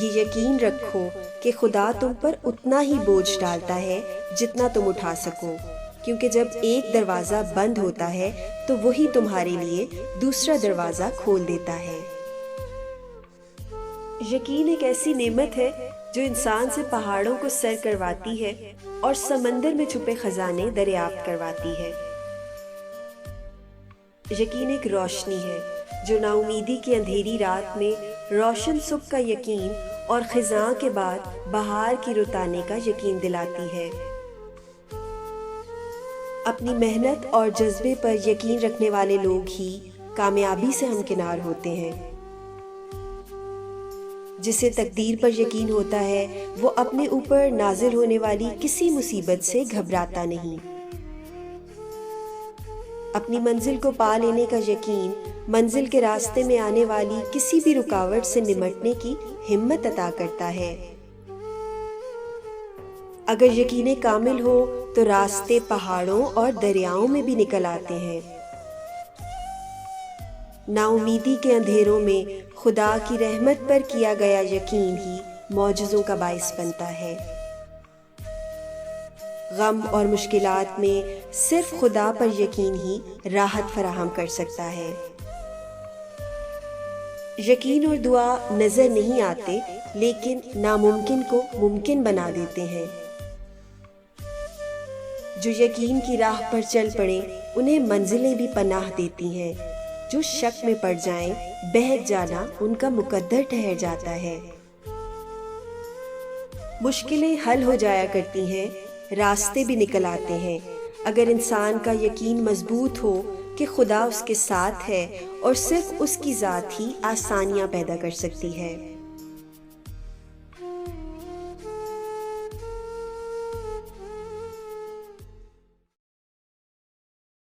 یہ یقین رکھو کہ خدا تم پر اتنا ہی بوجھ ڈالتا ہے جتنا تم اٹھا سکو، کیونکہ جب ایک دروازہ بند ہوتا ہے تو وہی تمہارے لیے دوسرا دروازہ کھول دیتا ہے۔ یقین ایک ایسی نعمت ہے جو انسان سے پہاڑوں کو سر کرواتی ہے اور سمندر میں چھپے خزانے دریافت کرواتی ہے۔ یقین ایک روشنی ہے جو نا امیدی کی اندھیری رات میں روشن صبح کا یقین اور خزاں کے بعد بہار کی رت آنے کا یقین دلاتی ہے۔ اپنی محنت اور جذبے پر یقین رکھنے والے لوگ ہی کامیابی سے ہمکنار ہوتے ہیں۔ جسے تقدیر پر یقین ہوتا ہے وہ اپنے اوپر نازل ہونے والی کسی مصیبت سے گھبراتا نہیں۔ اپنی منزل کو پا لینے کا یقین منزل کے راستے میں آنے والی کسی بھی رکاوٹ سے نمٹنے کی ہمت عطا کرتا ہے۔ اگر یقین کامل ہو تو راستے پہاڑوں اور دریاؤں میں بھی نکل آتے ہیں۔ نا امیدی کے اندھیروں میں خدا کی رحمت پر کیا گیا یقین ہی معجزوں کا باعث بنتا ہے۔ غم اور مشکلات میں صرف خدا پر یقین ہی راحت فراہم کر سکتا ہے۔ یقین اور دعا نظر نہیں آتے لیکن ناممکن کو ممکن بنا دیتے ہیں۔ جو یقین کی راہ پر چل پڑے انہیں منزلیں بھی پناہ دیتی ہیں، جو شک میں پڑ جائیں بہک جانا ان کا مقدر ٹھہر جاتا ہے۔ مشکلیں حل ہو جایا کرتی ہیں، راستے بھی نکل آتے ہیں، اگر انسان کا یقین مضبوط ہو کہ خدا اس کے ساتھ ہے اور صرف اس کی ذات ہی آسانیاں پیدا کر سکتی ہے۔